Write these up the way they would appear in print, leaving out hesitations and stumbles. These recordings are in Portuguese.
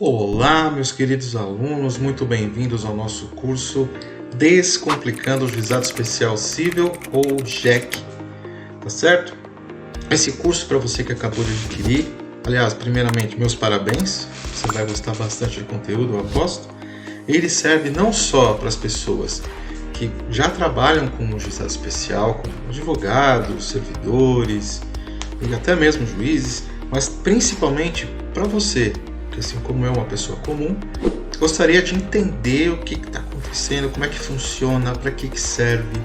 Olá, meus queridos alunos, muito bem-vindos ao nosso curso Descomplicando o Juizado Especial Civil, ou JEC, tá certo? Esse curso para você que acabou de adquirir, aliás, primeiramente, meus parabéns, você vai gostar bastante do conteúdo, eu aposto. Ele serve não só para as pessoas que já trabalham com o juizado especial, como advogados, servidores e até mesmo juízes, mas principalmente para você, que assim como eu, uma pessoa comum, gostaria de entender o que está acontecendo, como é que funciona, para que serve,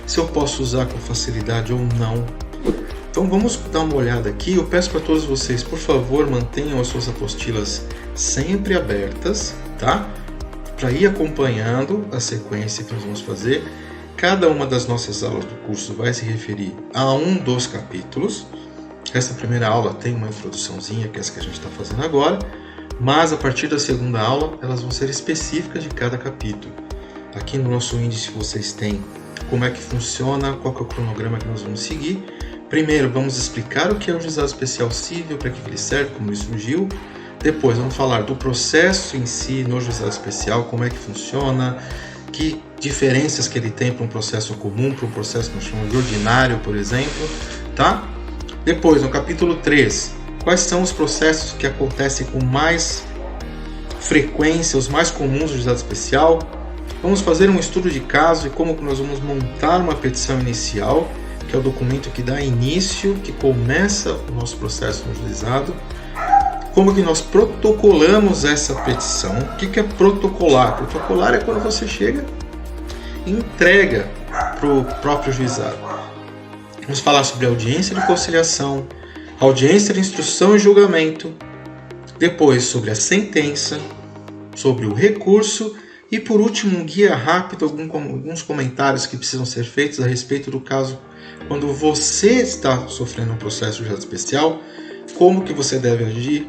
se eu posso usar com facilidade ou não. Então vamos dar uma olhada aqui. Eu peço para todos vocês, por favor, mantenham as suas apostilas sempre abertas, tá? Para ir acompanhando a sequência que nós vamos fazer. Cada uma das nossas aulas do curso vai se referir a um dos capítulos. Essa primeira aula tem uma introduçãozinha, que é essa que a gente está fazendo agora, mas a partir da segunda aula elas vão ser específicas de cada capítulo. Aqui no nosso índice vocês têm como é que funciona, qual que é o cronograma que nós vamos seguir. Primeiro vamos explicar o que é o juizado especial civil, para que ele serve, como ele surgiu. Depois vamos falar do processo em si no juizado especial, como é que funciona, que diferenças que ele tem para um processo comum, para um processo que nós chamamos de ordinário, por exemplo, tá? Depois, no capítulo 3, quais são os processos que acontecem com mais frequência, os mais comuns do juizado especial. Vamos fazer um estudo de caso e como que nós vamos montar uma petição inicial, que é o documento que dá início, que começa o nosso processo no juizado. Como que nós protocolamos essa petição. O que é protocolar? Protocolar é quando você chega e entrega para o próprio juizado. Vamos falar sobre audiência de conciliação, audiência de instrução e julgamento, depois sobre a sentença, sobre o recurso e, por último, um guia rápido, alguns comentários que precisam ser feitos a respeito do caso quando você está sofrendo um processo de juizado especial, como que você deve agir,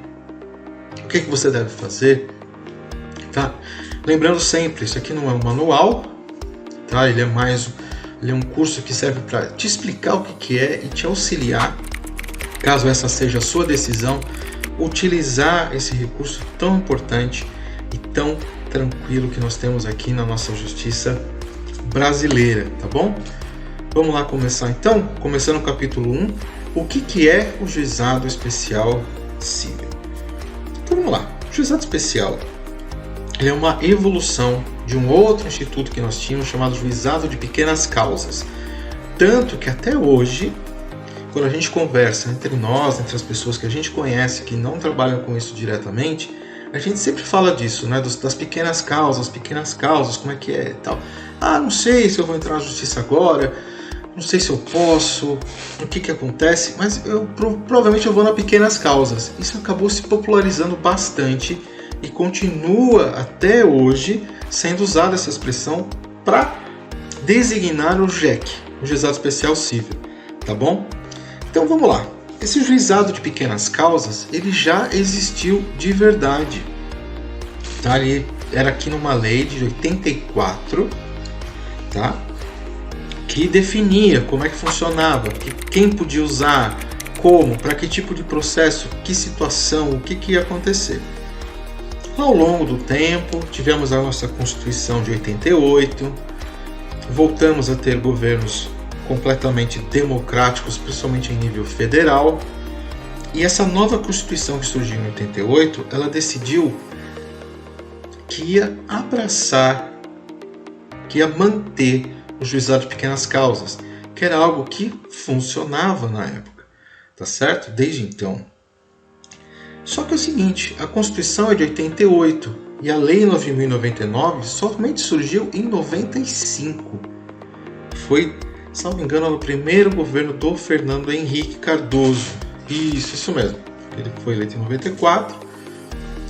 o que você deve fazer, tá? Lembrando sempre, isso aqui não é um manual, tá? Ele é um curso que serve para te explicar o que é e te auxiliar, caso essa seja a sua decisão, utilizar esse recurso tão importante e tão tranquilo que nós temos aqui na nossa justiça brasileira, tá bom? Vamos lá começar então, começando o capítulo 1, o que é o juizado especial civil. Então vamos lá, o juizado especial ele é uma evolução de um outro instituto que nós tínhamos chamado juizado de pequenas causas, tanto que até hoje, quando a gente conversa entre nós, entre as pessoas que a gente conhece, que não trabalham com isso diretamente, a gente sempre fala disso, né? Das pequenas causas, como é que é e tal. Ah, não sei se eu vou entrar na justiça agora, não sei se eu posso, o que acontece, mas provavelmente eu vou nas pequenas causas. Isso acabou se popularizando bastante e continua até hoje sendo usada essa expressão para designar o JEC, o Juizado Especial Civil, tá bom? Então vamos lá, esse juizado de pequenas causas, ele já existiu de verdade, tá? Ele era aqui numa lei de 84, tá? Que definia como é que funcionava, quem podia usar, como, para que tipo de processo, que situação, o que ia acontecer. Ao longo do tempo, tivemos a nossa Constituição de 88, voltamos a ter governos completamente democráticos, principalmente em nível federal. E essa nova Constituição que surgiu em 88, ela decidiu que ia abraçar, que ia manter o juizado de pequenas causas, que era algo que funcionava na época, tá certo? Desde então. Só que é o seguinte, a Constituição é de 88 e a Lei 9.099 somente surgiu em 95. Foi, salvo engano, no primeiro governo do Fernando Henrique Cardoso. Isso mesmo. Ele foi eleito em 94,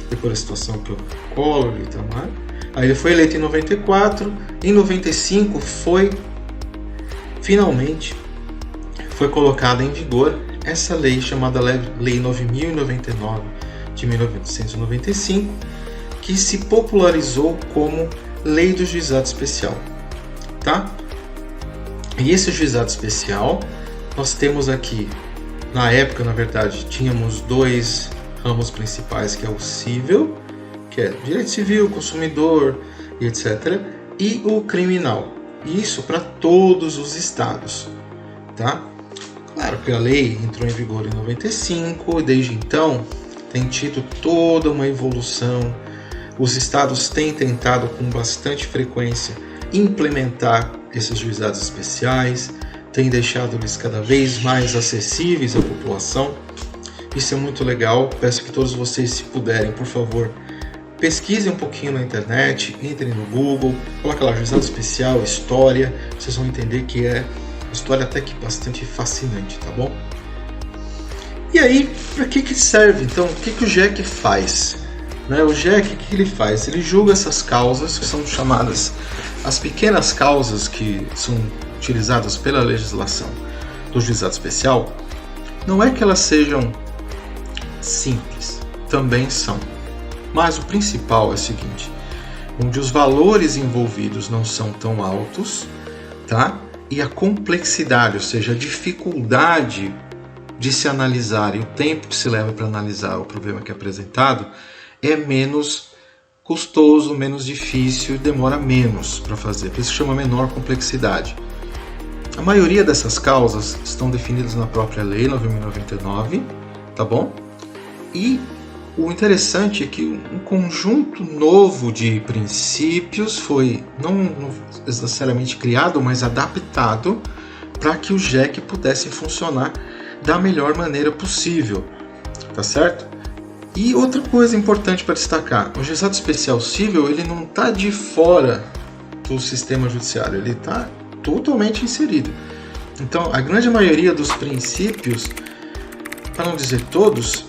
depois da situação que o Collor e tal, né? Aí ele foi eleito em 94, em 95 finalmente foi colocada em vigor essa lei chamada Lei 9.099 de 1995, que se popularizou como Lei do Juizado Especial, tá? E esse juizado especial, nós temos aqui, na época, na verdade, tínhamos dois ramos principais, que é o civil que é direito civil, consumidor, etc., e o criminal. Isso para todos os estados, tá? Claro que a lei entrou em vigor em 95 e desde então tem tido toda uma evolução. Os estados têm tentado com bastante frequência implementar esses juizados especiais, têm deixado eles cada vez mais acessíveis à população. Isso é muito legal. Peço que todos vocês, se puderem, por favor, pesquisem um pouquinho na internet, entrem no Google, coloquem lá juizado especial, história, vocês vão entender que é uma história até que bastante fascinante, tá bom? E aí, para que serve? Então, o que o JEC faz? O JEC, o que ele faz? Ele julga essas causas, que são chamadas as pequenas causas que são utilizadas pela legislação do juizado especial. Não é que elas sejam simples, também são. Mas o principal é o seguinte, onde os valores envolvidos não são tão altos, tá? E a complexidade, ou seja, a dificuldade de se analisar e o tempo que se leva para analisar o problema que é apresentado é menos custoso, menos difícil e demora menos para fazer, por isso chama menor complexidade. A maioria dessas causas estão definidas na própria Lei 9.099, tá bom? E o interessante é que um conjunto novo de princípios foi não necessariamente criado, mas adaptado para que o JEC pudesse funcionar da melhor maneira possível, tá certo? E outra coisa importante para destacar, o juizado especial civil ele não está de fora do sistema judiciário, ele está totalmente inserido. Então, a grande maioria dos princípios, para não dizer todos,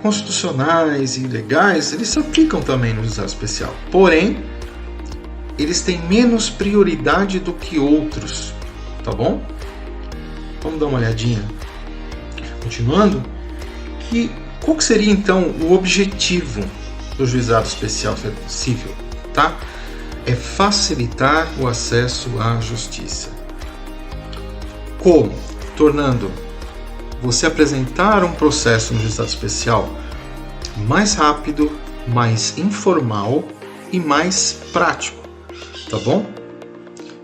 constitucionais e legais, eles se aplicam também no juizado especial. Porém, eles têm menos prioridade do que outros, tá bom? Vamos dar uma olhadinha. Continuando, qual que seria então o objetivo do juizado especial civil, tá? É facilitar o acesso à justiça. Como? Tornando você apresentar um processo no juizado especial mais rápido, mais informal e mais prático, tá bom?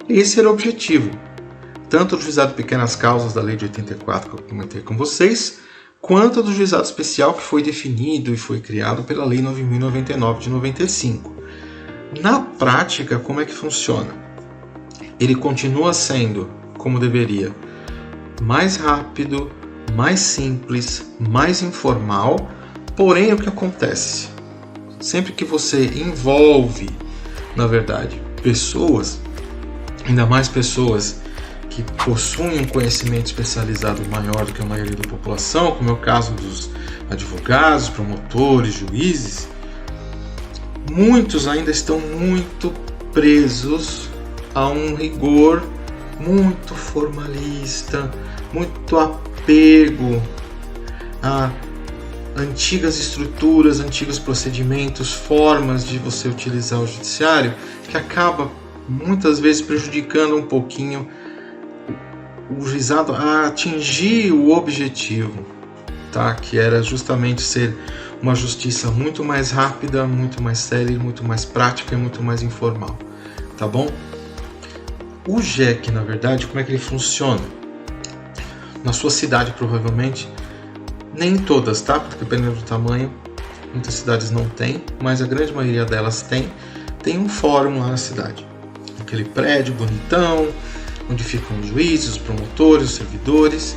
Esse era o objetivo, tanto do juizado de pequenas causas da lei de 84 que eu comentei com vocês, quanto do juizado especial que foi definido e foi criado pela lei 9.099 de 95. Na prática, como é que funciona? Ele continua sendo, como deveria, mais rápido, mais simples, mais informal, porém o que acontece? Sempre que você envolve, na verdade, pessoas, ainda mais pessoas que possuem um conhecimento especializado maior do que a maioria da população, como é o caso dos advogados, promotores, juízes, muitos ainda estão muito presos a um rigor muito formalista, muito apego a antigas estruturas, antigos procedimentos, formas de você utilizar o judiciário, que acaba muitas vezes prejudicando um pouquinho o juizado a atingir o objetivo, tá? Que era justamente ser uma justiça muito mais rápida, muito mais séria, muito mais prática e muito mais informal, tá bom? O JEC, na verdade, como é que ele funciona? Na sua cidade, provavelmente, nem todas, tá? Porque dependendo do tamanho, muitas cidades não tem, mas a grande maioria delas tem um fórum lá na cidade. Aquele prédio bonitão, onde ficam os juízes, os promotores, os servidores.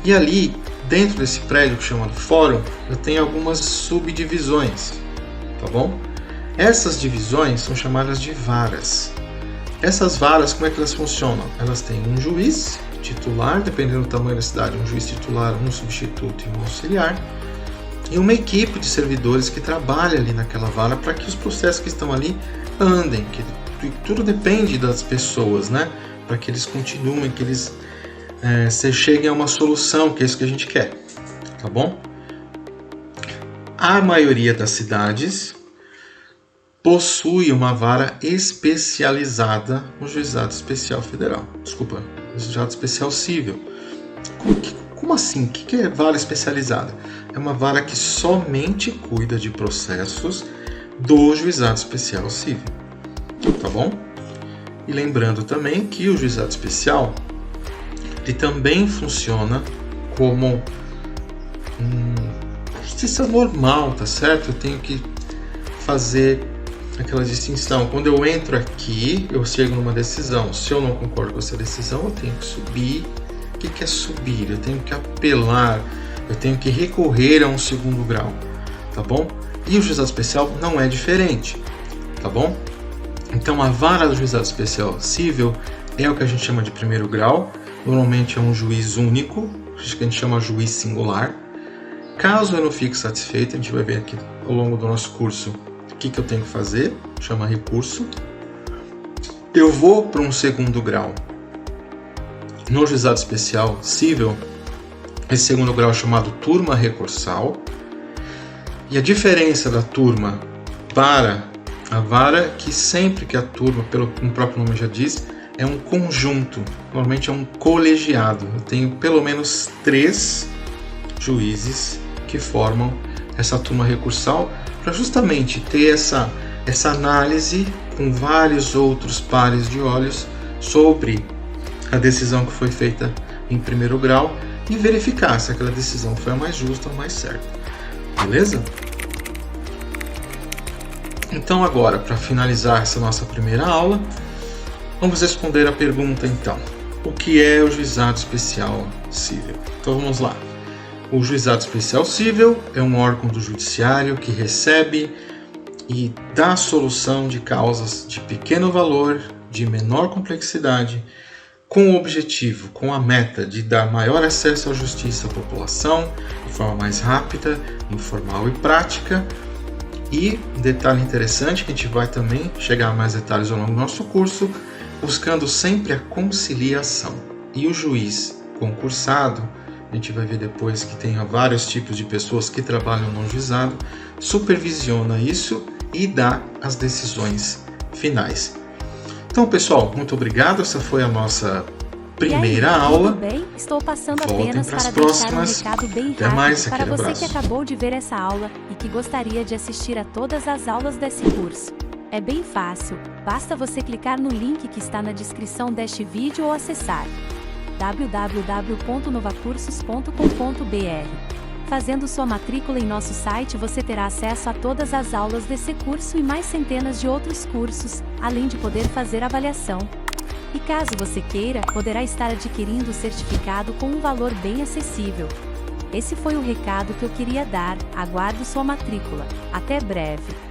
E ali, dentro desse prédio que chama de fórum, eu tenho algumas subdivisões, tá bom? Essas divisões são chamadas de varas. Essas varas, como é que elas funcionam? Elas têm um juiz titular, dependendo do tamanho da cidade, um juiz titular, um substituto e um auxiliar, e uma equipe de servidores que trabalha ali naquela vara para que os processos que estão ali andem, que tudo depende das pessoas, né? Para que eles continuem, que eles cheguem a uma solução, que é isso que a gente quer, tá bom? A maioria das cidades possui uma vara especializada no Juizado Especial Federal. Desculpa, no Juizado Especial Civil. Como assim? O que é vara especializada? É uma vara que somente cuida de processos do Juizado Especial Civil, tá bom? E lembrando também que o Juizado Especial ele também funciona como justiça normal, tá certo? Eu tenho que fazer aquela distinção. Quando eu entro aqui, eu chego numa decisão. Se eu não concordo com essa decisão, eu tenho que subir. O que é subir? Eu tenho que apelar, eu tenho que recorrer a um segundo grau, tá bom? E o Juizado Especial não é diferente, tá bom? Então a vara do Juizado Especial Civil é o que a gente chama de primeiro grau. Normalmente é um juiz único, que a gente chama juiz singular. Caso eu não fique satisfeito, a gente vai ver aqui ao longo do nosso curso o que eu tenho que fazer, chama recurso. Eu vou para um segundo grau. No Juizado Especial Civil, esse segundo grau é chamado turma recursal. E a diferença da turma para a vara é que sempre que a turma, como o próprio nome já diz, é um conjunto, normalmente é um colegiado. Eu tenho pelo menos 3 juízes que formam essa turma recursal para justamente ter essa análise com vários outros pares de olhos sobre a decisão que foi feita em primeiro grau e verificar se aquela decisão foi a mais justa ou a mais certa. Beleza? Então agora, para finalizar essa nossa primeira aula, vamos responder a pergunta então. O que é o Juizado Especial Civil? Então vamos lá. O Juizado Especial Civil é um órgão do judiciário que recebe e dá solução de causas de pequeno valor, de menor complexidade, com o objetivo, com a meta de dar maior acesso à justiça à população, de forma mais rápida, informal e prática. E detalhe interessante, que a gente vai também chegar a mais detalhes ao longo do nosso curso, buscando sempre a conciliação. E o juiz concursado, a gente vai ver depois que tem vários tipos de pessoas que trabalham no juizado, supervisiona isso e dá as decisões finais. Então, pessoal, muito obrigado. Essa foi a nossa primeira aula. Tudo bem? Estou passando Voltem apenas pras para próximas. deixar um recado bem Até rápido mais, para aquele você abraço. que acabou de ver essa aula e que gostaria de assistir a todas as aulas desse curso. É bem fácil, basta você clicar no link que está na descrição deste vídeo ou acessar www.novacursos.com.br. Fazendo sua matrícula em nosso site, você terá acesso a todas as aulas desse curso e mais centenas de outros cursos, além de poder fazer avaliação. E caso você queira, poderá estar adquirindo o certificado com um valor bem acessível. Esse foi o recado que eu queria dar, aguardo sua matrícula. Até breve!